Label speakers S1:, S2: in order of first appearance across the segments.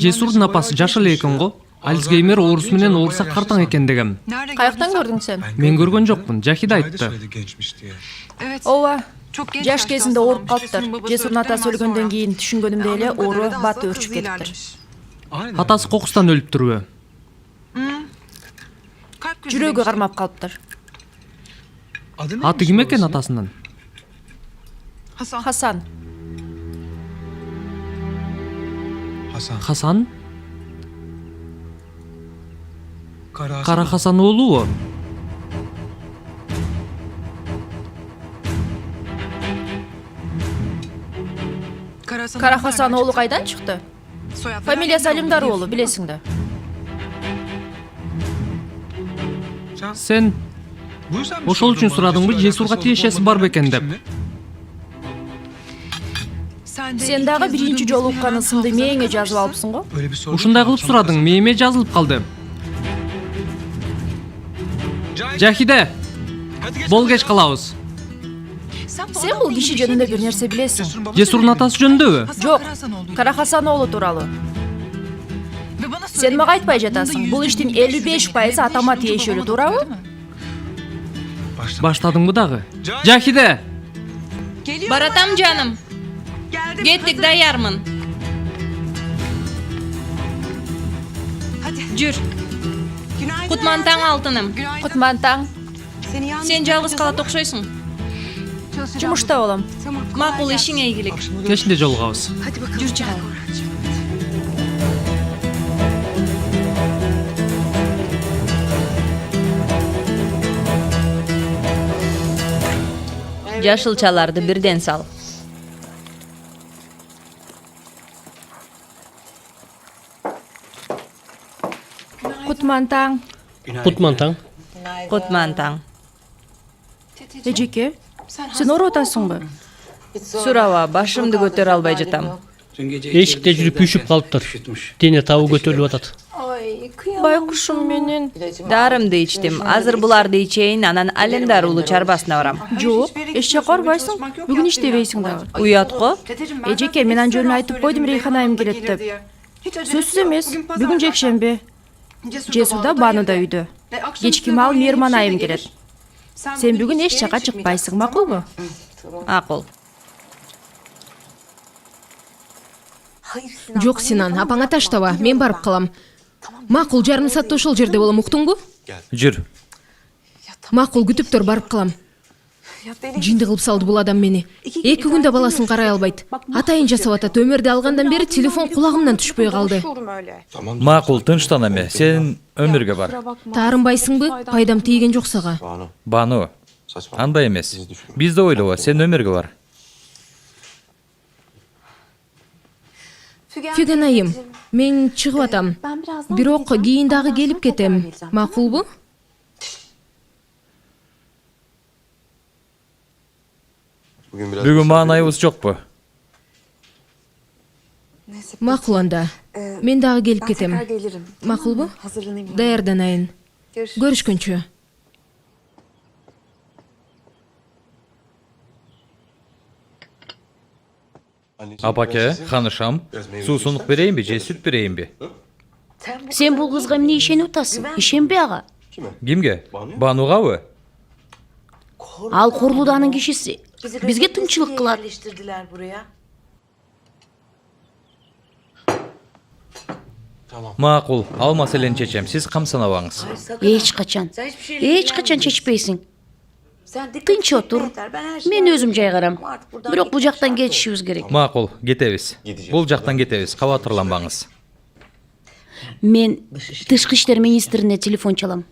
S1: Жесурдун апасы жаш эле экен го. Альцгеймер оорусу менен ооруса картаң экендигим.
S2: Каяктан көрдүң сен?
S1: Мен көргөн жокмун, Жахиде айтты.
S2: Ооба. Жаш кезинде ооруп калыптыр. Жесурдун атасы өлгөндөн кийин түшүнгөнүмдөй эле оору баты өрчүп кетиптир.
S1: Атасы кокустан өлүптүрбү?
S2: Жүрөгү кармап калыптыр.
S1: Аты ким экен атасынын?
S2: Хасан.
S1: Хасан? Кара Хасан оолубу?
S2: Кара Хасан оолу кайдан чыкты? Фамилиясы Алимдар оолу, билесиң да.
S1: Сен ошол үчүн сурадыңбы, Жесурга тиешеси барбы экен деп?
S2: Сен дагы биринчи жолу уккан ысымды мээңе жазып алыпсың го?
S1: Ушундай кылып сурадың, мээме жазылып калды. Жахиде, бол кеч калабыз.
S2: Сен бул киши жөнүндө бир нерсе билесиң?
S1: Жесурдун атасы жөнүндөбү?
S2: Жок, Кара Хасан оолу тууралуу. Сен мага айтпай жатасың, бул иштин 55% атама тиешелүү, туурабы?
S1: Баштадыңбы дагы? Жахиде!
S3: Баратам жаным. Кеттик, даярмын. Жүр. Кутман таң алтыным.
S2: Кутман таң.
S3: Сен жалгыз калат окшойсуң.
S2: Жумушта болом.
S3: Макул, ишиңе ийгилик.
S1: Кечинде жолугабыз.
S3: Жүр чыгалы. Жашылчаларды бирден сал.
S2: Кутман таң.
S1: Кутман таң.
S3: Кутман таң.
S2: Эжеке, сен ооруп атасыңбы?
S3: Сураба, башымды көтөрө албай жатам.
S4: Эшикте жүрүп үшүп калыптыр. Дене табы көтөрүлүп атат.
S2: Байкушум менен.
S3: Дарымды ичтим. Азыр буларды ичейин, анан Алимдар уулу чарбасына барам.
S2: Жок, эч жакка барбайсың. Бүгүн иштебейсиң дагы.
S3: Уят го.
S2: Эжеке, мен анын жөнүн айтып койдум, Рейхан айым келет деп. Сөзсүз эмес, бүгүн жекшемби. Жесурда Бануда үйдө. Кечки маал Мейирман айым келет. Сен бүгүн эч жакка чыкпайсың, макулбу?
S3: Акыл.
S5: Жок, Синан, апаңа таштаба, мен барып калам. Макул, жарым саатта ошол жерде болом, уктуңбу?
S4: Жүр.
S5: Макул, күтүп тур, барып калам. Жинди кылып салды бул адам мени. 2 күндө баласын карай албайт. Атайын жасап атат, өмөрдү алгандан бери телефон кулагымдан түшпөй калды.
S4: Макул, тынчтан эме. Сен өмүргө бар.
S5: Таарынбайсыңбы? Пайдам тийген жок сага.
S4: Бану. Андай эмес. Бизде ойлоба, сен өмүргө бар.
S5: Фиген айым, мен чыгып атам. Бирок кийин дагы келип кетем. Макулбу?
S4: Бүгүн маанайыбыз жокпу?
S5: Макул анда. Мен дагы келип кетем. Макулбу? Даярданайын. Көрүшкөнчө.
S4: Apake, hanışam, susunluk bereyim bi, je süt bereyim bi?
S6: Sen bu kızga emne işeni utasın? İşenbe ağa.
S4: Kimge? Banuga mı?
S6: Al Korludanın kişisi. Bizge tınçılık kılar.
S4: Maqul, al meseleni çeçem, siz kamsanabağınız.
S6: Hiç kaçan çeşpeysin. Tınç otur. Men özüm jaygaram. Biroq bu jaktan geçişimiz gerek.
S4: Maqul, getebіз. Bul jaktan getebіз, kavatırlanbağınız.
S6: Men Tышкы иштер министрine telefon çalam.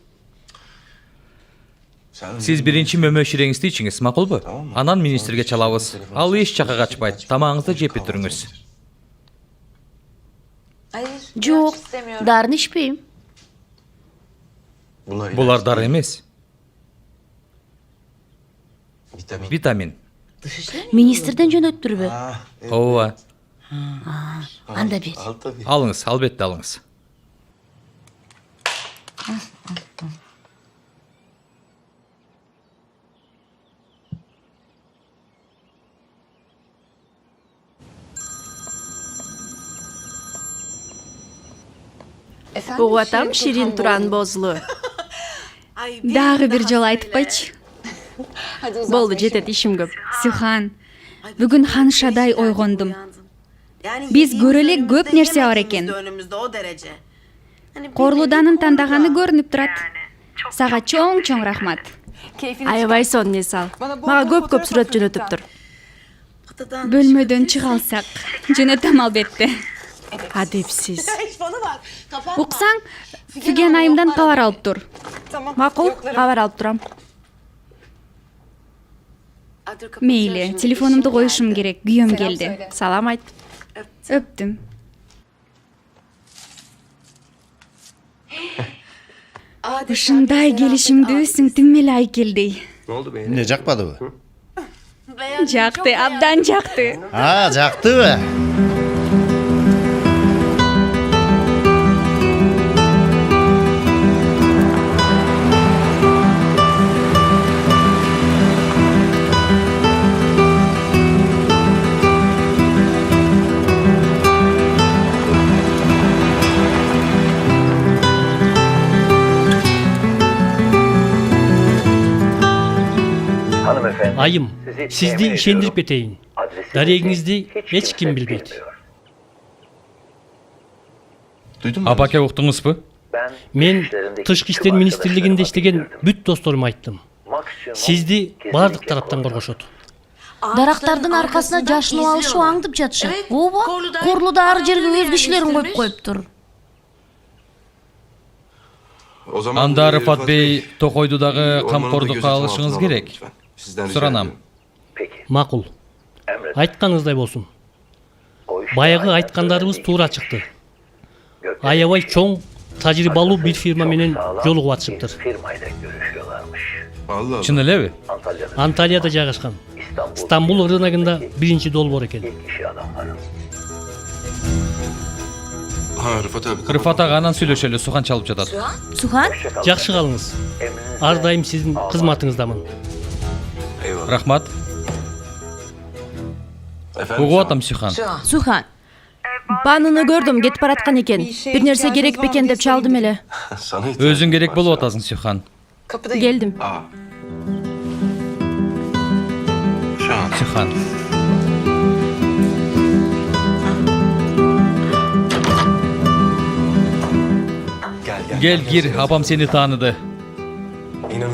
S4: Siz birinci mömöşireňizdi içiňiz, maqul bu? Anan ministrge çalabыз. Al eş çaka kaçpayt, tamağınızda jep etiriňiz.
S6: Жоқ, дарын içpeyim.
S4: Bular dar emes. Vitamin.
S6: Ministrden jönöttürbe.
S4: Ova.
S6: Anda bir.
S4: Alыңыз, albatta alыңыз.
S2: Бугатам Ширин туран бозлу.
S7: Дагы бир жолу айтып койчу.
S2: Болду, жетет, ишим көп.
S7: Сюхан, бүгүн ханшадай ойгондум. Биз көрө эле көп нерсе бар экен. Корлуданын тандаганы көрүнүп турат. Сага чоң рахмат.
S2: Аябай сон несал. Мага көп сүрөт жөнөтүптүр.
S7: Бөлмөдөн чыга алсак, жөнөтөм албетте.
S2: Адепсиз.
S7: Уксаң, Фиген айымдан кабар алып тур.
S2: Макул, кабар алып турам.
S7: Мейли, телефонумду коюшум керек, күйөөм келди.
S2: Салам айт.
S7: Öptüm. Ушундай келишимдүүсүң тим эле ай келди.
S8: Ne jakmadı bu?
S7: Жакты, абдан жакты.
S8: Ha jaktı be.
S1: Ayım, sizdi işendirip eteyin. Dareğinizdi hiç kim bilbeydi.
S4: Apake uqtuңuz bu?
S1: Men Tышкы иштер министрлигинде иштеген бүт досторuma айттым. Sizdi бардык тараптан коргошот.
S6: Дарактардын аркасына жашынып алышып аңдып жатышат. Ооба, Корлуда ар жерге өз кишилерин коюп коюптур.
S4: Анда Rıfat Bey Tokoydu'dagı kamkordukka alışыңız gerek. Суранам.
S1: Макул. Айтканыңыздай болсун. Баягы айткандарыбыз туура чыкты. Аябай чоң тажрыйбалуу бир фирма менен жолугуп атышыптыр.
S4: Чын элеби?
S1: Анталияда жайгашкан. Стамбул рыногунда биринчи долбоор экен.
S4: Rıfat ağa анан сүйлөшөлү, сухан чалып жатат.
S6: Сухан?
S1: Жакшы калыңыз. Ар дайым сиздин кызматыңыздамын.
S4: Рахмат. Угуп атам Сюхан.
S6: Сухан,
S2: Баныны көрдүм, кетип бараткан экен. Бир нерсе керек бекен деп чалдым эле.
S4: Өзүң керек болуп атасың Сюхан.
S2: Келдим.
S4: Сюхан. Gel gir, abam seni tanıdı.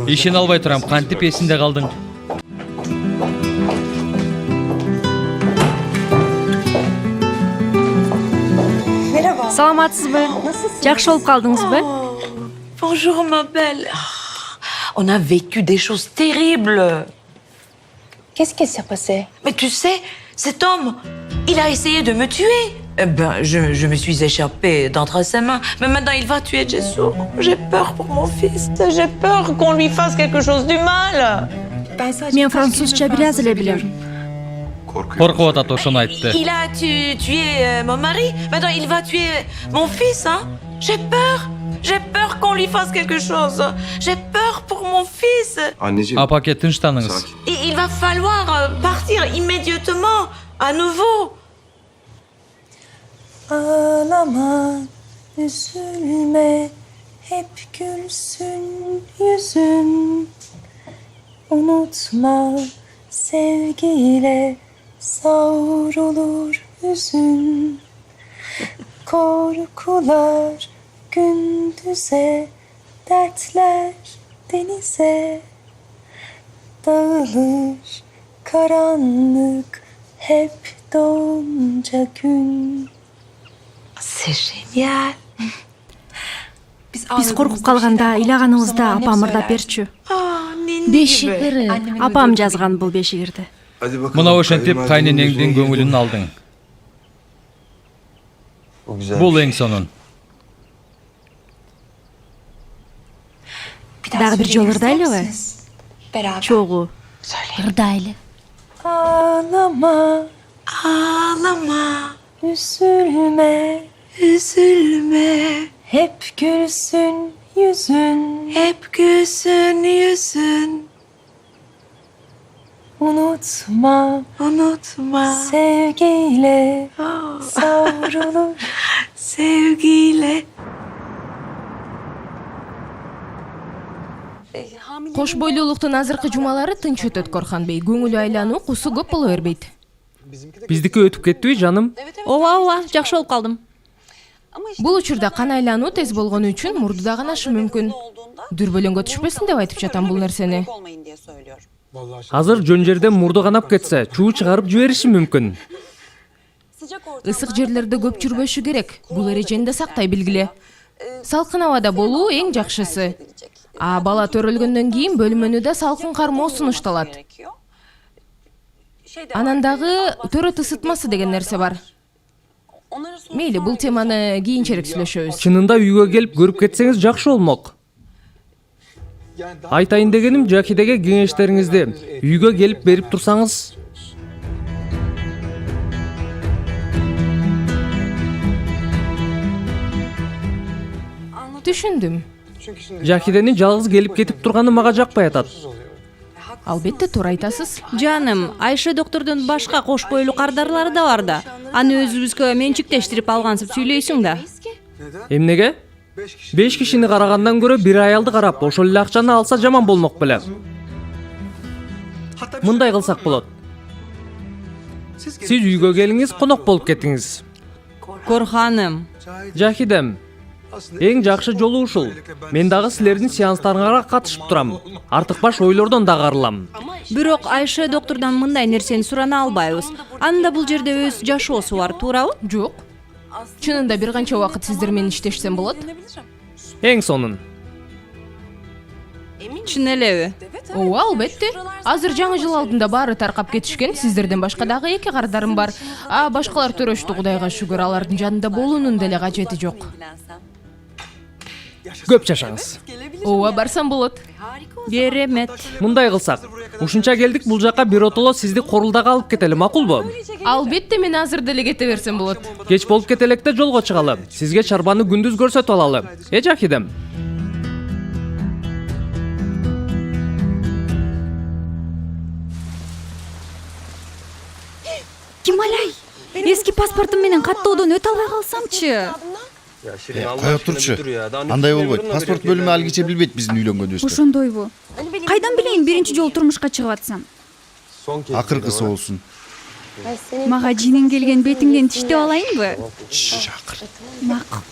S4: İşin alбай турам, кантип эсинде калдың?
S2: Саламатсызбы? Жакшы болуп калдыңызбы?
S9: Bonjour ma belle. On a vécu des choses terribles.
S10: Qu'est-ce qui s'est passé?
S9: Mais tu sais, cet homme, il a essayé de me tuer. Eh ben, je me suis échappée d'entre ses mains. Mais maintenant, il va tuer Cesur. J'ai peur pour mon fils. J'ai peur qu'on lui fasse quelque chose du mal.
S2: Мен французча бир аз эле билем.
S4: Korkup atat, ошону айтты.
S9: Il a tué mon mari. Maintenant, il va tuer mon fils, hein. J'ai peur. J'ai peur qu'on lui fasse quelque chose. J'ai peur pour mon fils.
S4: Apake, тынчтаныңыз.
S9: Il va falloir partir immédiatement, à nouveau. Ağlama, üzülme, hep gülsün yüzün. Unutma, sevgiyle savrulur hüzün. Korkular gündüze, dertler denize. Dağılır karanlık hep doğunca gün. C'est génial.
S2: Biz korkup kalganda ilaganыбызда апам ырдап берчү.
S5: Бешигири.
S2: Апам жазган бул бешигирди.
S4: Мына ошентип кайненеңдин көңүлүн алдың. Бул эң сонун.
S2: Дагы бир жолу ырдайлыбы? Чогуу.
S5: Ырдайлы.
S9: Ağlama, ağlama, üzülme, üzülme. Hep gülsün yüzün, hep gülsün yüzün. Unutma, unutma, sevgiyle savrulur, sevgiyle.
S5: Кош бойлуулуктун азыркы жумалары тынч өтөт Корханбей. Көңүл айлануу кусу көп боло бербейт.
S4: Биздики өтүп кеттиби жаным?
S3: Ооба, жакшы болуп калдым.
S5: Бул учурда кан айлануу тез болгону үчүн мурду да канашы мүмкүн. Дүрбөлөңгө түшпөсүн деп айтып жатам бул нерсени.
S4: Азыр жөн жерден мурду канап кетсе, чуу чыгарып жибериши мүмкүн.
S5: Ысык жерлерде көп жүрбөшү керек. Бул эрежени да сактай билгиле. Салкын абада болуу эң жакшысы. А бала төрөлгөндөн кийин бөлмөнү да салкын кармоо сунушталат. Анан дагы төрөт ысытмасы деген нерсе бар. Мейли, бул теманы кийинчерээк сүйлөшөбүз.
S4: Чынында үйгө келип көрүп кетсеңиз жакшы болмок. Айтайын дегеним, Жакидеге кеңештериңизди үйгө келип берип турсаңыз.
S5: Түшүндүм.
S4: Жакиденин жалгыз келип кетип турганы мага жакпай атат.
S5: Албетте туура айтасыз.
S3: Жаным, Айша доктордун башка кош бойлуу кардарлары да бар да. Аны өзүбүзгө менчиктештирип алгансып сүйлөйсүң да.
S4: Эмнеге? 5 кишини карагандан көрө бир аялды карап, ошол эле акчаны алса жаман болмок беле. Мындай кылсак болот. Сиз үйгө келиңиз, конок болуп кетиңиз.
S3: Корханым,
S4: Жакидем, эң жакшы жолу ушул. Мен дагы силердин сеанстарыңарга катышып турам. Артык-баш ойлордон дагы арылам.
S3: бирок Айша доктордон мындай нерсени сурана албайбыз. Анда бул жерде өз жашоосу бар, туурабы?
S5: Жок. Чынында бир канча убакыт сиздер менен иштешсем болот.
S4: Эң сонун.
S3: Чын элеби?
S5: Ооба, албетте. Азыр жаңы жыл алдында баары таркап кетишкен, сиздерден башка дагы 2 кардарым бар. А башкалар төрөштү, Кудайга шүгүр, алардын жанында болуунун деле кажети жок.
S4: Көп жашаңыз.
S5: Ооба, барсам болот.
S3: Беремет.
S4: Мындай кылсак, ушунча келдик, бул жака биротоло сизди Корулдага алып кетели, макулбу?
S5: Албетте, мен азыр деле кете берсем болот.
S4: Кеч болуп кете электе жолго чыгалы. Сизге чарбаны күндүз көрсөтүп алалы. Жакидем.
S7: Кималай, эски паспортум менен каттоодон өтө албай калсамчы.
S8: Коюп турчу. Андай болбойт. Паспорт бөлүмү алгыче билбейт биздин үйлөнгөнүбүздү.
S7: Ошондойбу? Кайдан билейин биринчи жолу турмушка чыгып атсам?
S8: Акыркысы болсун.
S7: Мага жинин келген бетиңден тиштеп алайынбы?
S8: Чакыр.
S7: Макул.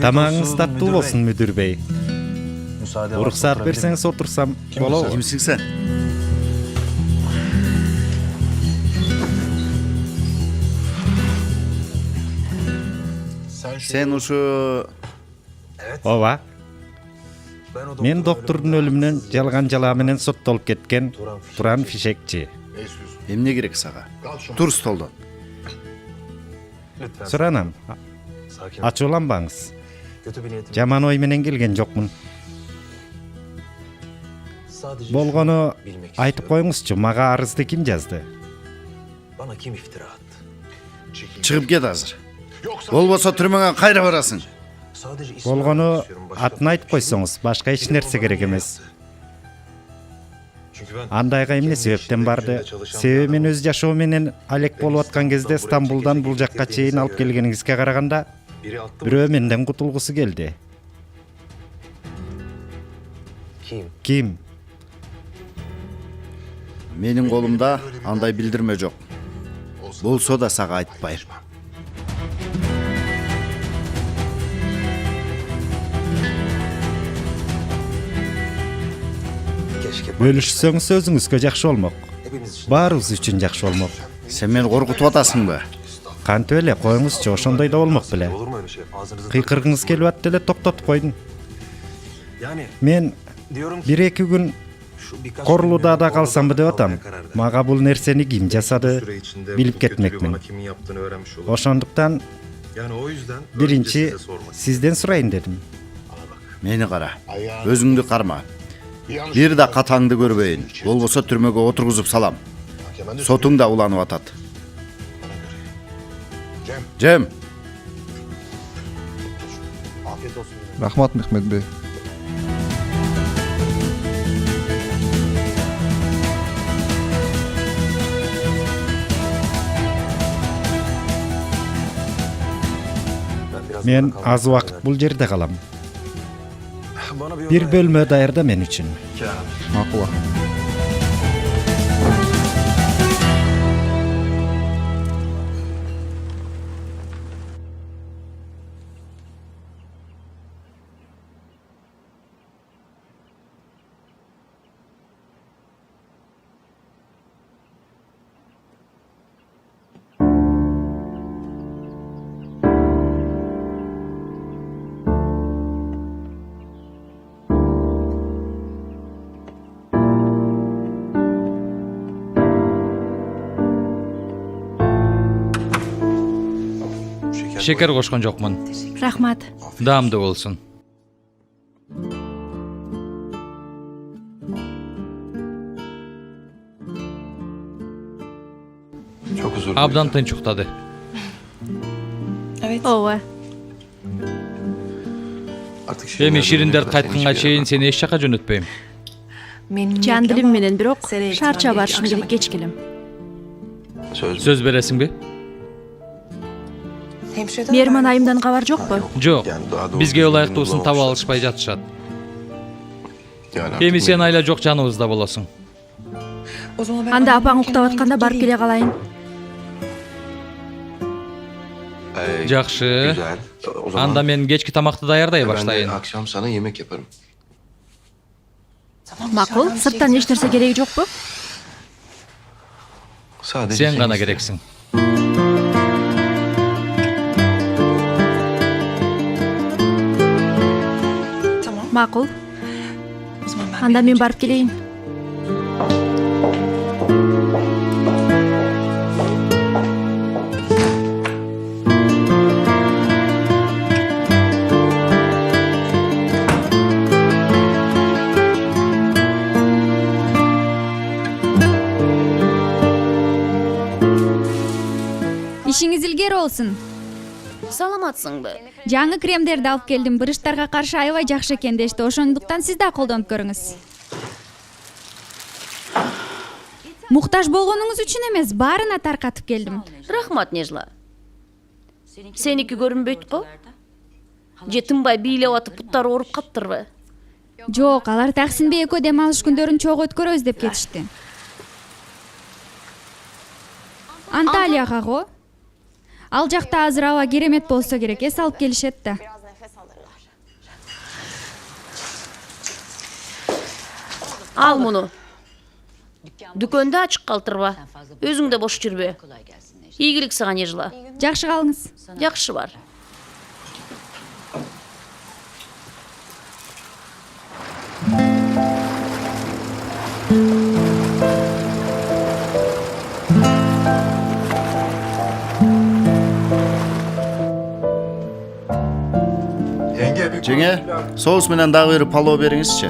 S11: Тамағыңыз таттуу болсын, мүдүр бей. Уруксат берсеңиз отурсам болобу?
S8: Кимсиң сен? Sen uşu...
S11: Ооба. Мен доктордун өлүмүнөн жалган жала менен соттолуп кеткен Туран Фишекчи.
S8: Эмне керек сага? Тур столдон.
S11: Суранам. Ачууланбаңыз. Жаман ой менен келген жокмун. Болгону айтып коюңузчу, мага арызды ким жазды?
S8: Чыгып кет азыр. Болбосо түрмөңө кайра барасың.
S11: Болгону атын айтып койсоңуз, башка эч нерсе керек эмес. Андайга эмне себептен барды? Себеби мен өз жашоо менен алек болуп аткан кезде Стамбулдан бул жакка чейин алып келгениңизге караганда бирөө менден кутулгусу келди. Ким?
S8: Менин колумда андай билдирме жок. Болсо да сага айтпайм.
S11: Бөлүшсөңүз өзүңүзгө жакшы болмок. Баарыбыз үчүн жакшы болмок.
S8: Сен мени коркутуп атасыңбы?
S11: Кантип эле коюңузчу, ошондой да болмок беле. Кыйкыргыңыз келип атты эле токтотуп койдум. Мен 1-2 күн Корлуудада калсамбы деп атам. Мага бул нерсени ким жасады билип кетмекмин. Ошондуктан биринчи сизден сурайын дедим.
S8: Мени кара. Өзүңдү карма. Бир да катаңды көрбөйүн. Болбосо түрмөгө отургузуп салам. Сотуң да уланып атат. Cem.
S12: Рахмат, Мехмет бей.
S11: Мен аз убакыт бул жерде калам. Бир бөлмө даярда мен үчүн.
S12: Макул.
S4: Шекер кошкон жокмун.
S2: Рахмат.
S4: Даамдуу болсун. Абдан тынч уктады.
S2: Ооба.
S4: Эми шириндер кайтканга чейин сени эч жака жөнөтпөйм.
S2: Жан дилим менен бирок шаарча барышым керек кеч келем.
S4: Сөз бересиңби?
S2: Мейрман айымдан кабар жокпу?
S4: Жок. Бизге ылайыктуусун таба алышпай жатышат. Эми сен айла жок жаныбызда болосуң.
S2: Анда апаң уктап атканда барып келе калайын.
S4: Жакшы. Анда мен кечки тамакты даярдай баштайын.
S13: Akşam sana yemek yaparım.
S2: Макул, сырттан эч нерсе кереги жокпу?
S4: Сен гана керексиң.
S2: Макул. Анда мен барып келейин.
S7: Ишиңиз илгери болсун.
S6: Саламатсыңбы?
S7: Жаңы кремдерди алып келдим. Бырыштарга каршы аябай жакшы экен дешти. Ошондуктан сиз да колдонуп көрүңүз. Муктаж болгонуңуз үчүн эмес, баарына таркатып келдим.
S6: Рахмат, Нежла. Сеники көрүнбөйт го? Же тынбай бийлеп атып буттары ооруп каптырбы?
S7: Жок, алар Таксинбей экөө дем алыш күндөрүн чогуу өткөрөбүз деп кетишти. Анталияга го. Ал жакта азыр аба керемет болсо керек, эс алып келишет да.
S6: Ал муну. Дүкөндө ачык калтырба. Өзүң да бош жүрбө. Ийгилик сага, Нежла.
S7: Жакшы калыңыз.
S6: Жакшы бар.
S8: Жеңе, соус менен дагы бир палоо бериңизчи.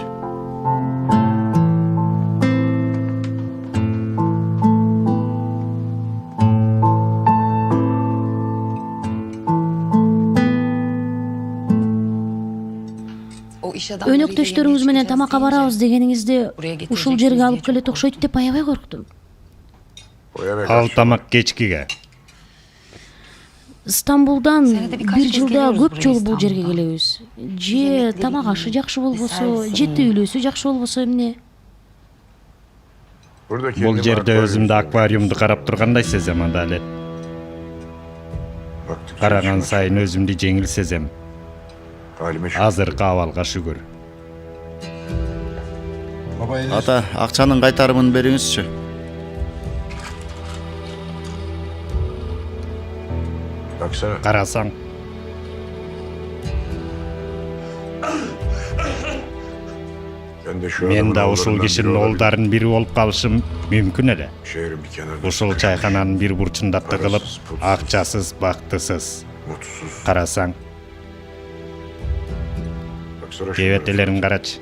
S6: Өнөктөштөрүңүз менен тамакка барабыз дегениңизди ушул жерге алып келет окшойт деп аябай корктум.
S11: Ал тамак кечкиге.
S6: Стамбулдан бир жылда көп жолу бул жерге келебиз. Же тамак ашы жакшы болбосо, же үйлөөсү жакшы болбосо эмне?
S11: Бул жерде өзүмдү аквариумду карап тургандай сезем Адалет. Караган сайын өзүмдү жеңил сезем. Азыркы абалга шүгүр.
S8: Ата, акчанын кайтарымын бериңизчи.
S11: Карасаң. Мен да ушул кишинин оолдарын бири болуп калышым мүмкүн эле. Ушул чайкананын бир бурчунда тыгылып, акчасыз, бактысыз. Карасаң. Кебетелерин карачы.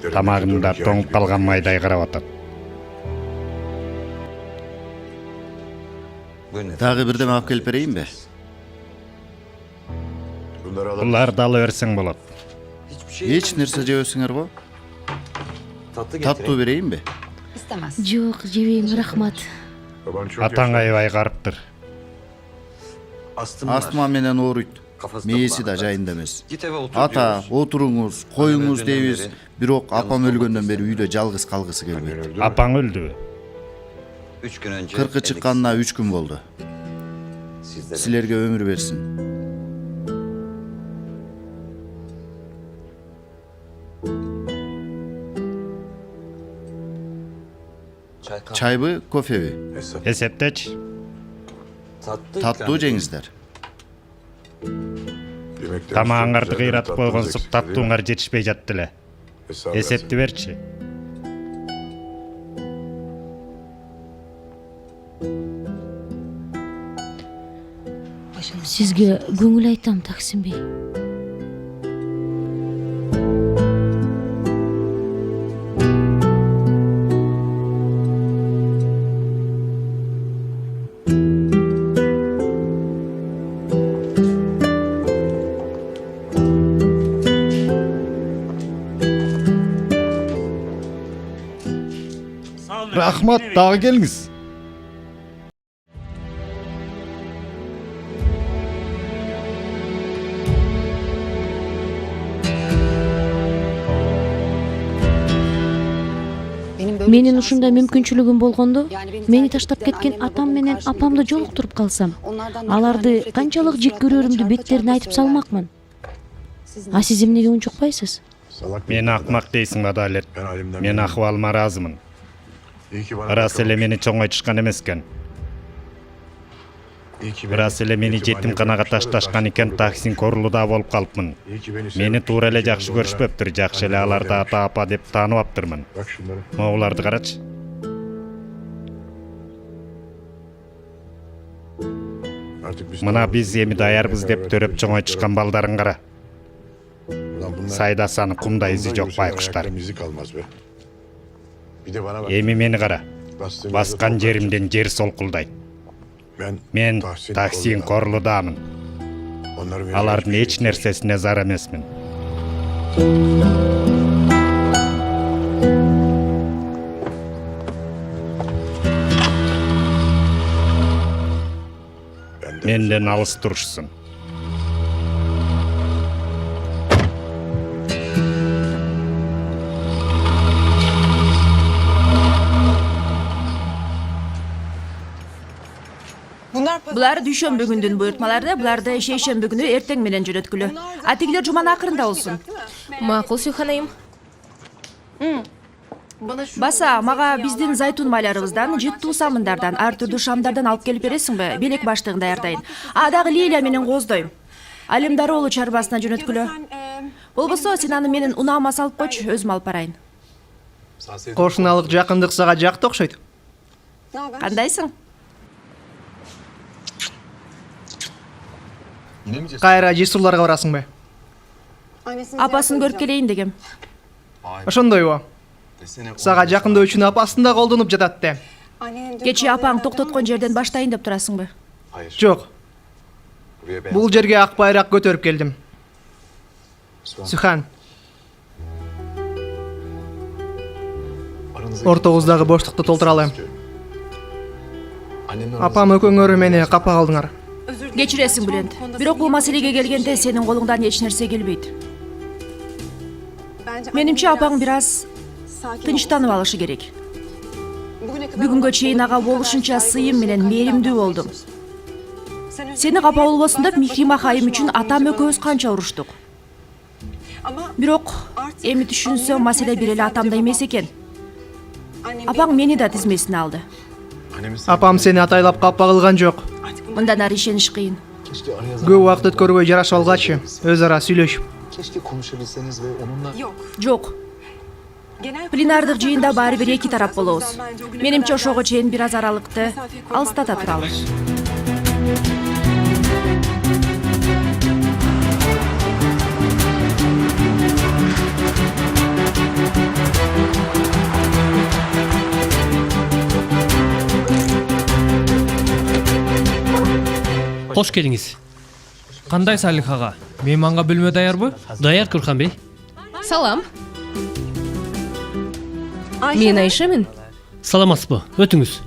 S11: Тамагында тоңуп калган майдай карап атат.
S8: Дагы бирдеме алып келип берейинби?
S11: Буларды ала берсең болот.
S8: Эч нерсе жебесиңер го? Таттуу берейинби?
S6: Жок, жебейм, рахмат.
S11: Атаң аябай карыптыр.
S8: Астма менен ооруйт. Мээси да жайында эмес. Ата, отуруңуз, коюңуз дейбиз. Бирок апам өлгөндөн бери үйдө жалгыз калгысы келбейт.
S11: Апаң өлдүбү?
S8: 40 чыкканына 3 күн болду. Силерге өмүр берсин. Чайбы, кофеби?
S11: Эсептечи.
S8: Таттуу жеңиздер.
S11: Тамагыңарды кыйратып койгонсуп таттууңар жетишпей жатты эле. Эсепти берчи.
S6: Сизге көңүл айтам, Таксим бей.
S11: Рахмат, дагы келиңиз.
S6: Менин ушундай мүмкүнчүлүгүм болгондо, мени таштап кеткен атам менен апамды жолуктуруп калсам, аларды канчалык жек көрөрүмдү беттерине айтып салмакмын. А сиз эмнеге унчукпайсыз?
S11: Мен акмак дейсиң, Адалет. Мен акыбалыма ыраазымын. Ырас эле мени чоңойтушкан эмес экен. Ырас эле мени жетимканага ташташкан экен, Таксим Корлуда болуп калыпмын. Мени туура эле жакшы көрүшпөптүр, жакшы эле аларды ата апа деп тааныбаптырмын. Могуларды карачы. Мына биз эми даярбыз деп төрөп чоңойтушкан балдарын кара. Сайдасаны кумда изи жок байкуштар. Эми мени кара. Баскан жеримден жер солкулдайт. Мен Таксим Корлудамын. Алардын эч нерсесине зар эмесмин. Менден алыс турушсун.
S2: Булар дүйшөмбү күндүн буйртмалары, буларды шейшемби күнү эртең менен жөнөткүлө. Атигилер жуманын акырында болсун.
S5: Макул, Сүйханайым.
S2: Баса, мага биздин зайтун майларыбыздан, жыттуу самындардан, ар түрдүү шамдардан алып келип бересиңби? Белек баштыгын даярдайын. Дагы Лилия менен кооздойм. Алим Дароолу чарбасына жөнөткүлө. Болбосо сен аны менин унаама салып койчу, өзүм алып барайын.
S13: Кошуналык жакындык сага жакты окшойт.
S2: Кандайсың?
S13: Кайра жесурларга барасыңбы?
S2: Апасын көрүп келейин дегем.
S13: Ошондойбу? Сага жакындоо үчүн апасын да колдонуп жатат да.
S2: Кече апаң токтоткон жерден баштайын деп турасыңбы?
S13: Жок. Бул жерге ак байрак көтөрүп келдим. Сүхан. Ортобуздагы боштукту толтуралы. Апам экөөңөр мени капа калдыңар.
S2: Кечиресиң Бүлөнд. Бирок бул маселеге келгенде сенин колуңдан эч нерсе келбейт. Менимче апаң бир аз тынчтанып алышы керек. Бүгүнгө чейин ага болушунча сыйым менен мээримдүү болдум. Сени капа болбосун деп Михрима хайым үчүн атам экөөбүз канча уруштук. Бирок эми түшүнсөм маселе бир эле атамда эмес экен. Апаң мени да тизмесине алды.
S13: Апам сени атайлап капа кылган жок.
S2: Мындан ары ишениш кыйын.
S13: Көп убакыт өткөрбөй жарашып алгачы, өз ара сүйлөшүп.
S2: Жок. Пленардык жыйында баары бир эки тарап болобуз. Менимче ошого чейин бир аз аралыкты алыстата туралы.
S1: Кош келиңиз.
S4: Кандай Салих ага? Мейманга бөлмө даярбы?
S1: Даяр Курхан бей.
S5: Салам. Мен Айшамын.
S1: Саламатсызбы? Өтүңүз.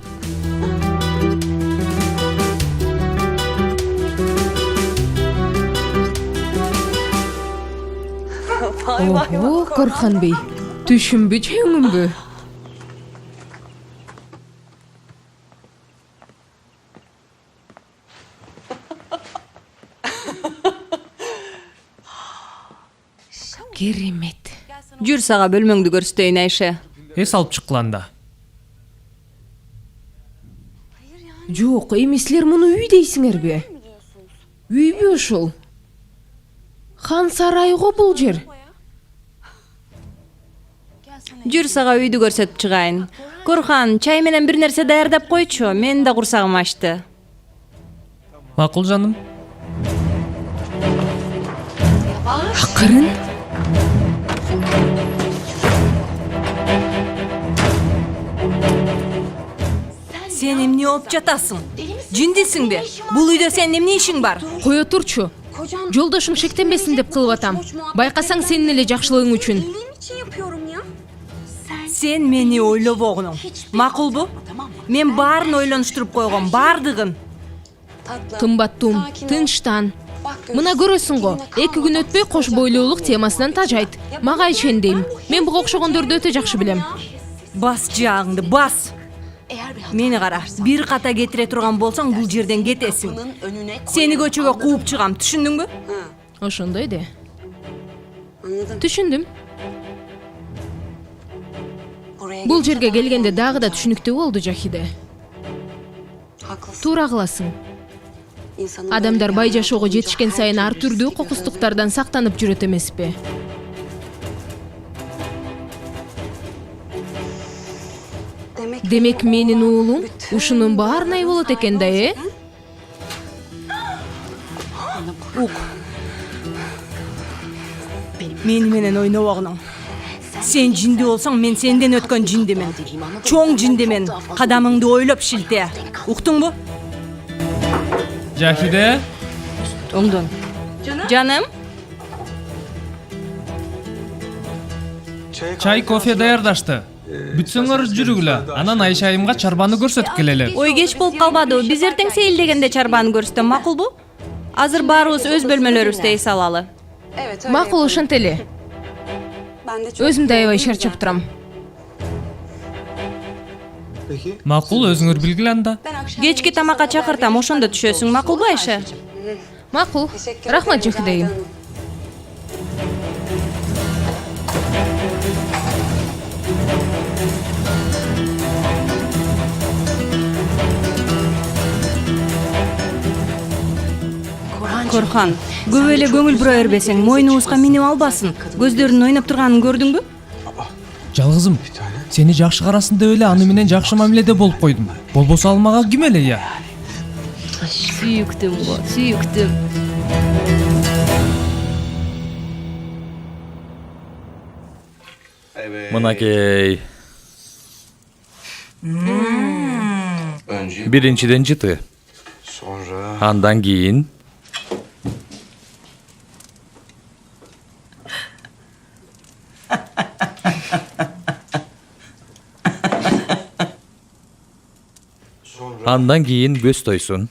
S5: Ого, Корхан бей. Түшүнбү чөңүмбү? Керемет.
S3: Жүр сага бөлмөңдү көрсөтөйүн Айша.
S4: Эс алып чыккыланда.
S5: Жок, эми силер муну үй дейсиңерби? Үйбү ушул? Хан сарайы го бул жер.
S3: Жүр сага үйдү көрсөтүп чыгайын. Корхан, чай менен бир нерсе даярдап койчу. Менин да курсагым ачты.
S4: Макул жаным.
S5: Акырын.
S3: Сен эмне болуп жатасың? Жиндисиңби? Бул үйдө сенин эмне ишиң бар?
S5: Кое турчу. Жолдошуң шектенбесин деп кылып атам. Байкасаң сенин эле жакшылыгың үчүн.
S3: Сен мени ойлобогуң. Макулбу? Мен баарын ойлонуштуруп койгом, бардыгын.
S5: Кымбаттум, тынчтан. Мына көрөсүң го, 2 күн өтпөй кош бойлуулук темасынан тажайт. Мага ишендейм. Мен буга окшогондорду өтө жакшы билем.
S3: Бас жаагыңды, бас. Мени кара, бир ката кетире турган болсоң бул жерден кетесиң. Сени көчөгө кууп чыгам, түшүндүңбү?
S5: Ошондой де. Түшүндүм. Бул жерге келгенде дагы да түшүнүктүү болду Жахиде. Туура кыласың. Адамдар бай жашоого жетишкен сайын ар түрдүү кокустуктардан сактанып жүрөт эмеспи? Демек менин уулум ушунун баарына болот экен да,
S3: Ук. Мени менен ойнобогуң. Сен жинди болсоң, мен сенден өткөн жиндимен. Чоң жиндимен. Кадамыңды ойлоп шилте. Уктуңбу?
S4: Жахиде.
S3: Оңдон. Жаным?
S4: Чай, кофе даярдашты. Бүтсөңөр жүрүгүлө. Анан Айша айымга чарбаны көрсөтүп келели.
S3: Ой, кеч болуп калбады. Биз эртең сейилдегенде чарбаны көрсөтөм, макулбу? Азыр баарыбыз өз бөлмөлөрүбүздө эс алалы.
S5: Макул, ошентели. Өзүм да аябай чарчап турам.
S4: Макул, өзүңөр билгиле анда.
S3: Кечки тамакка чакыртам, ошондо түшөсүң, макулбу Айша?
S5: Макул. Рахмат Жахидейим.
S3: Корхан, көп эле көңүл бура бербесең, мойнубузга минип албасын. Көздөрүнүн ойноп турганын көрдүңбү?
S4: Жалгызым, сени жакшы карасын деп эле аны менен жакшы мамиледе болуп койдум. Болбосо ал мага ким эле я?
S6: Сүйүктүм го, сүйүктүм.
S4: Мынакей. Биринчиден жыты. Андан кийин көз тойсун.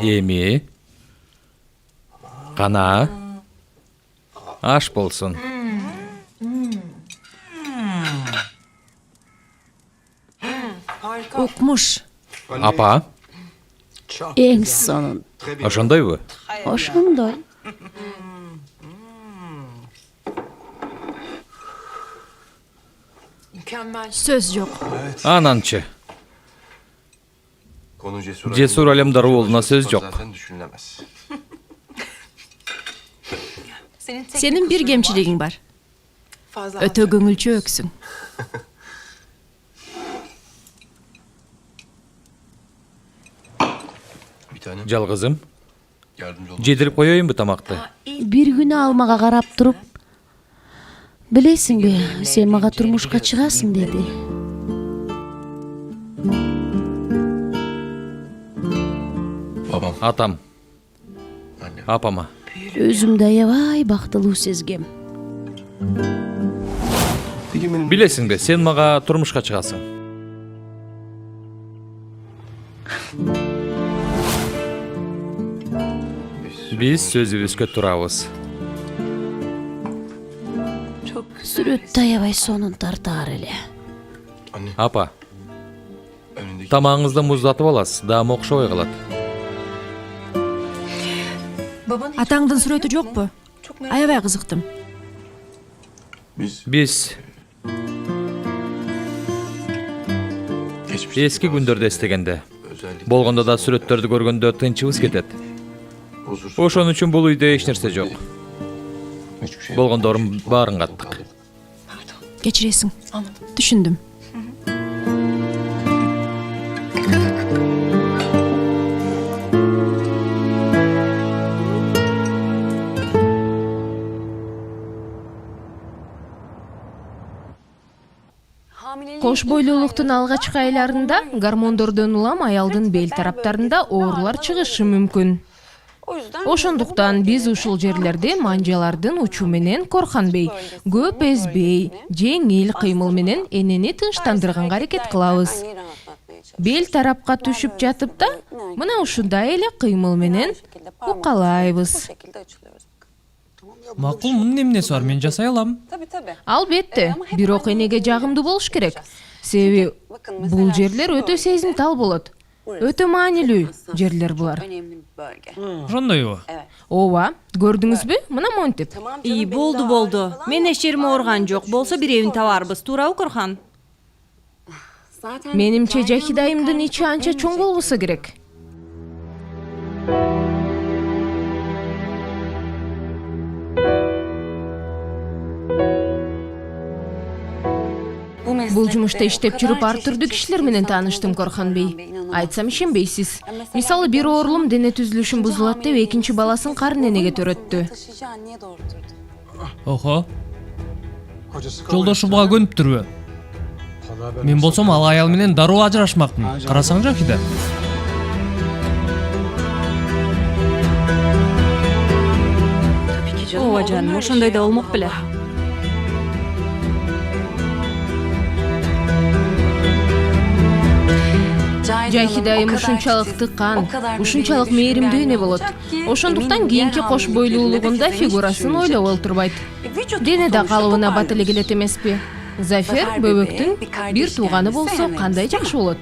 S4: Эми кана аш болсун.
S2: Укмуш.
S4: Апа,
S6: Эң сонун.
S4: ошондойбу?
S6: Ошондой.
S2: Söz yok.
S4: Ананчы. Cesur Alemdar oğluna söz yok.
S2: Senin bir gemçiliğin var. Öte göngülçü öksün.
S4: Жалгызым, жедирип коеюнбу тамакты?
S6: Bir günü almağa qarap turup, bilesиңби, sen maga turmuşka çıgasың dedi.
S4: Атам. Апама.
S6: Özümde aябай бактылуу сезгем.
S4: Билесиңби, сен мага турмушка чыгасың. Биз сөзүбүзгө турабыз.
S6: Сүрөттө аябай сонун тартаар эле.
S4: Апа, тамагыңызды муздатып аласыз, даам окшобой калат.
S2: Atаңдын сүрөтү жокпу? Аябай кызыктым.
S4: Биз эски күндөрдө эстегенде, болгондо да сүрөттөрдү көргөндө тынчыбыз кетет. Ошон үчүн бул үйдө эч нерсе жок. Болгондорун баарын каттык.
S2: Geçiresin. Düşündüm.
S5: Кош бойлуулуктун алгачкы айларында гормондордон улам аялдын бел тараптарында оорулар чыгышы мүмкүн. Ошондуктан биз ушул жерлерде манжалардын учу менен корканбей, көп эзбей, жеңил кыймыл менен энени тынчтандырганга аракет кылабыз. Бел тарапка түшүп жатып да, мына ушундай эле кыймыл менен укалайбыз.
S4: Макул, мунун эмнеси бар, мен жасай алам.
S5: Албетте, бирок энеге жагымдуу болуш керек. Себеби бул жерлер өтө сезимтал болот. Өтө маанилүү жерлер булар.
S4: Ошондойбу?
S5: Ооба, көрдүңүзбү? Мына монтип.
S3: Болду. Мен эч жерим оорган жок. Болсо биревин табарбыз. Туурабы Корхан?
S5: Менимче Жахидайымдын ичи анча чоң болбосо керек. Бул жумушта иштеп жүрүп ар түрдүү кишилер менен тааныштым, Корхан бей. Айтсам ишенбейсиз. Мисалы, бир оорулум дене түзүлүшүн бузулат деп экинчи баласын карын энеге төрөттү.
S4: Охо. Жолдошу буга көнүптүрбү? Мен болсом ал аял менен дароо ажырашмакмын. Карасаң Жахида.
S3: Ооба жаным, ошондой да болмок беле.
S5: Жахидайым ушунчалык тыккан, ушунчалык мээримдүү эне болот. Ошондуктан кийинки кош бойлуулугунда фигурасын ойлоп олтурбайт. Дене да калыбына бат эле келет эмеспи? Зафер бөбөктүн бир тууганы болсо кандай жакшы болот.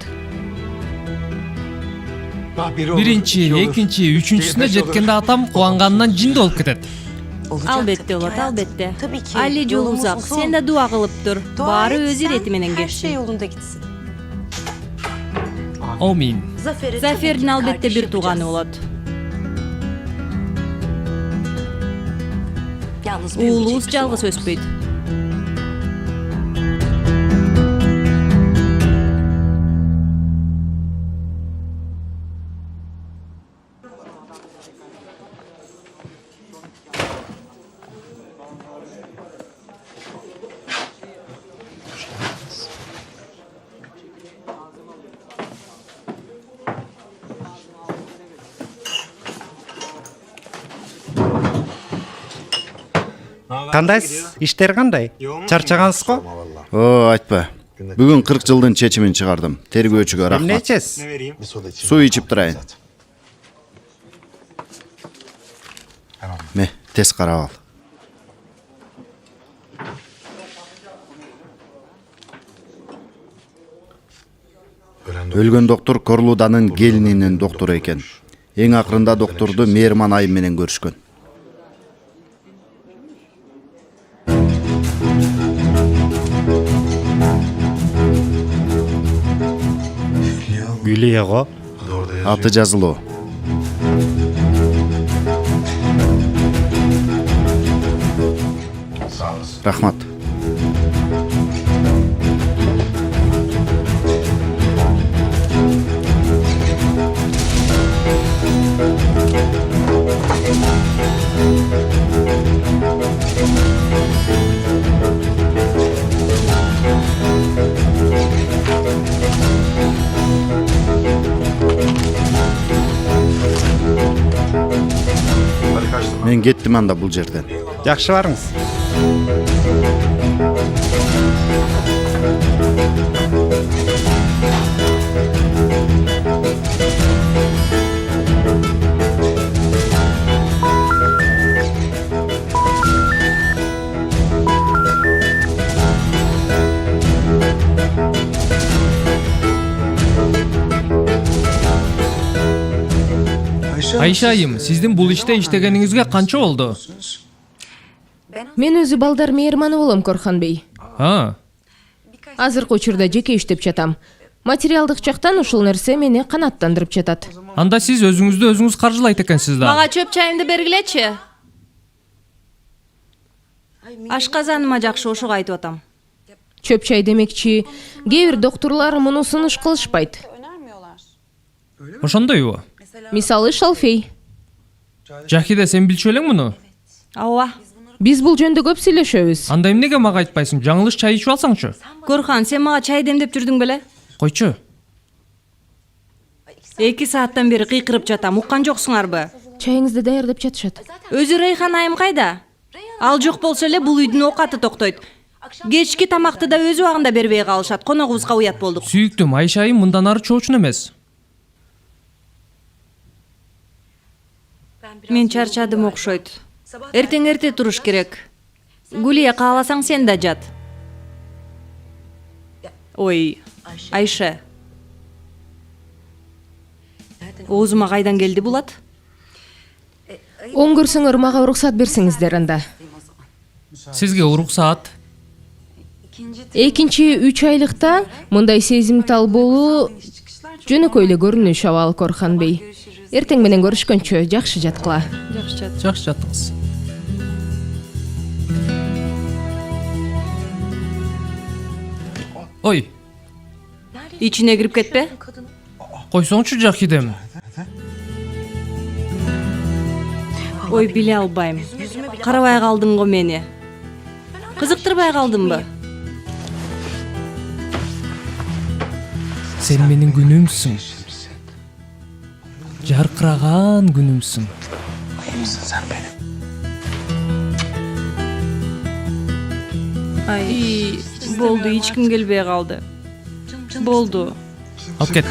S4: Биринчи, экинчи, үчүнчүсүнө жеткенде атам кубанганынан жинди болуп кетет.
S3: Албетте болот, албетте. Али жолу узак, сен да дуа кылып тур. Баары өз ирети менен кетсин.
S4: Амин.
S3: Зафердин албетте бир тууганы болот. уулубуз жалгыз өспөйт.
S11: Кандайсыз? Иштер кандай? Чарчагансыз го?
S8: О, айтпа. Бүгүн 40 жылдын чечимин чыгардым. Тергөөчүгө
S11: Эмне
S8: рахмат.
S11: ичесиз?
S8: Суу ичип турайын. Ме, тез карап ал. Өлгөн доктор Корлуданын келининин доктору экен. Эң акырында докторду Мээрман айым менен көрүшкөн.
S11: Гүлия го.
S8: Аты жазылуу. Рахмат. Мен кеттим анда бул жерден.
S11: Жакшы барыңыз.
S4: Айша айым, сиздин бул иште иштегениңизге канча болду?
S5: Мен өзү балдар мээрманы болом, Корхан бей. Азыркы учурда жеке иштеп жатам. Материалдык жактан ушул нерсе мени канааттандырып жатат.
S4: Анда сиз өзүңүздү өзүңүз каржылайт экенсиз да.
S3: Мага чөп чайымды бергилечи. Ашказаныма жакшы ошого айтып атам.
S5: Чөп чай демекчи, кээ бир доктурлар муну сунуш кылышпайт.
S4: Ошондойбу?
S5: Мисалы Шалфей.
S4: Жахиде, сен билчү элең муну?
S3: Ооба.
S5: Биз бул жөнүндө көп сүйлөшөбүз.
S4: Анда эмнеге мага айтпайсың? Жаңылыш чай ичип алсаңчы.
S3: Корхан, сен мага чай демдеп жүрдүң беле?
S4: Койчу.
S3: 2 сааттан бери кыйкырып жатам. Уккан жоксуңарбы?
S5: Чайыңызды даярдап жатышат.
S3: Өзү Рейхан айым кайда? Ал жок болсо эле бул үйдүн оокаты токтойт. Кечки тамакты да өз убагында бербей калышат. Коногубузга уят болдук.
S4: Сүйүктүм, Айша айым мындан ары чоочун эмес.
S3: Мен чарчадым окшойт. Эртең эрте туруш керек. Гулия, кааласаң сен да жат. Ой, Айша. Оозума кайдан келди булат?
S5: Оң көрсөңөр мага уруксат берсеңиздер анда.
S4: Сизге уруксаат.
S5: Экинчи 3 айлыкта мындай сезимтал болуу жөнөкөй эле көрүнүш абал, Корхан бей. Эртең менен көрүшкөнчө жакшы жаткыла.
S4: Жакшы жаттыңыз. Ой,
S3: Ичине кирип кетпе.
S4: койсоңчу Жахидем.
S3: Ой, биле албайм. Карабай калдың го мени. Кызыктырбай калдымбы?
S4: Сен менин күнүмсүң. Жаркыраган күнүмсүң.
S3: Ай, болду, эч ким келбей калды. Болду.
S4: Алып кет.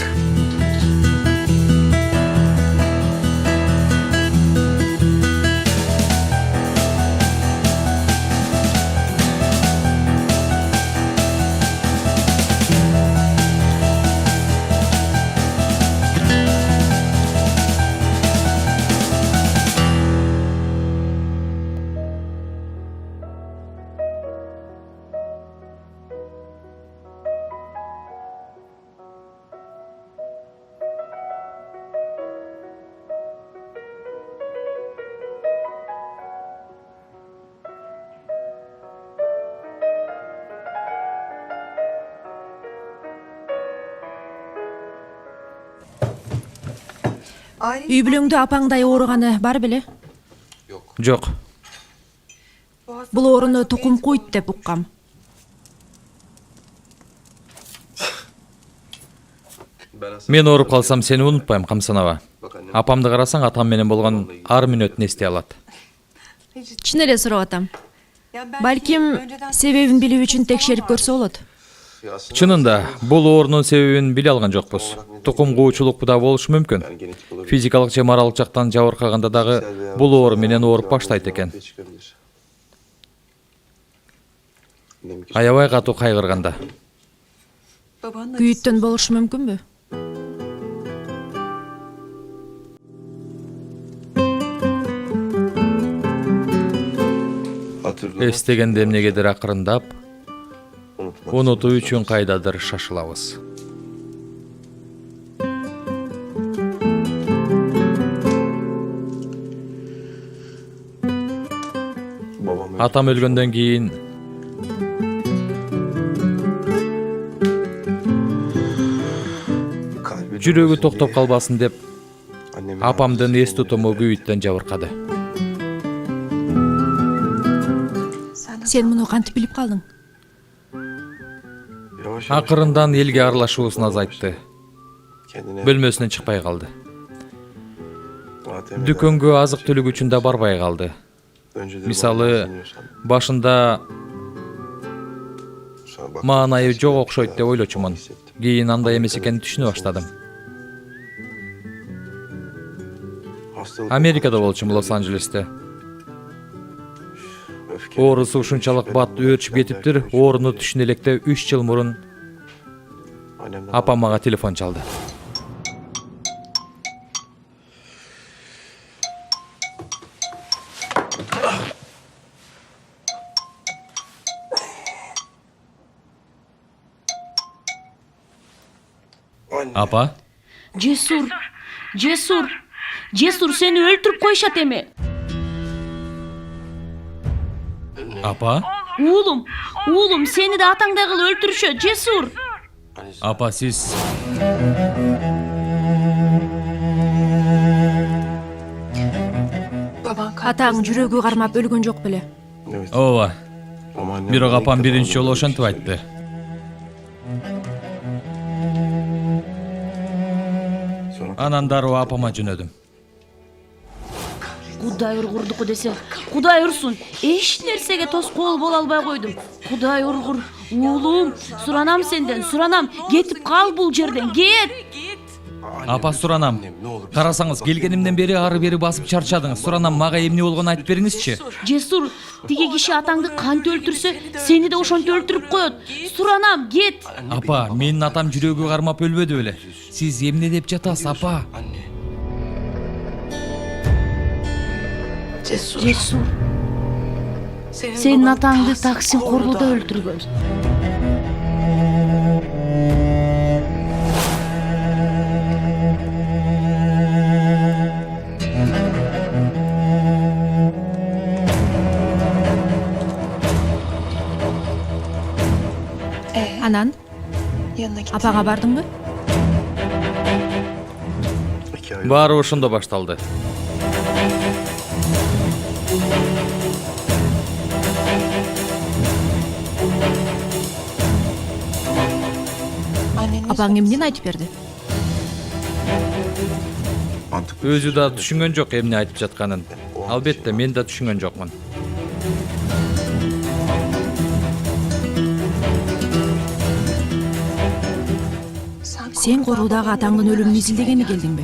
S2: Үй бүлөңдө апаңдай ооруганы бар беле?
S4: Жок.
S2: Бул ооруну тукум куйт деп уккам.
S4: Мен ооруп калсам сени унутпайм, Камсанова. Апамды карасаң, атам менен болгон ар мүнөтүн эстей алат.
S2: Чын эле сурап атам. Балким себебин билүү үчүн текшерип көрсө болот.
S4: Чынында, бул оорунун себебин биле алган жокпуз. Тукум куучулук да болушу мүмкүн. Физикалык же моралдык жактан жабыркаганда дагы бул оору менен ооруп баштайт экен. Аябай катуу кайгырганда.
S2: Күйүттөн болушу мүмкүнбү?
S4: Эстегенде эмнегедир акырындап, унутуу үчүн кайдадыр шашылабыз. Атам өлгөндөн кийин жүрөгү токтоп калбасын деп апамдын эс тутуму күйүттөн жабыркады.
S2: Сен муну кантип билип калдың?
S4: Акырындан элге аралашуусун азайтты. Бөлмөсүнөн чыкпай калды. Дүкөнгө азык түлүк үчүн да барбай калды. Мисалы, башында маанайы жок окшойт деп ойлочумун. Кийин андай эмес экенин түшүнө баштадым. Америкада болчумун, Лос-Анджелесте. Оорусу ушунчалык бат өөрчүп кетиптир. Ооруну түшүнө электе 3 жыл мурун апам мага телефон чалды. Апа?
S6: Жесур, сени өлтүрүп коюшат эми.
S4: Апа?
S6: Уулум, сени да атаңдай кылып өлтүрүшөт, Жесур.
S4: Апа, сиз...
S2: Атаң жүрөгү кармап өлгөн жок беле?
S4: Ооба. Бирок апам биринчи жолу ошентип айтты. Анан дароо апама жөнөдүм.
S6: Кудай ургурдуку десе, Кудай урсун. Эч нерсеге тоскоол боло албай койдум. Кудай ургур. Уулум, суранам сенден, суранам. Кетип кал бул жерден, кет.
S4: Апа, суранам. Карасаңыз, келгенимден бери ары бери басып чарчадыңыз. Суранам, мага эмне болгонун айтып бериңизчи.
S6: Жесур, тиги киши атаңды кантип өлтүрсө, сени да ошентип өлтүрүп коет. Суранам, кет.
S4: Апа, менин атам жүрөгү кармап өлбөдү беле. Сиз эмне деп жатасыз, апа?
S6: Жесур, сенин атаңды Таксим Корлуда өлтүргөн.
S2: Анан апага бардыңбы?
S4: Баары ошондо башталды.
S2: Апаң эмнени айтып берди?
S4: Өзү да түшүнгөн жок эмне айтып жатканын. Албетте, мен да түшүнгөн жокмун.
S2: Сен Корлудагы атаңдын өлүмүн изилдегени келдиңби?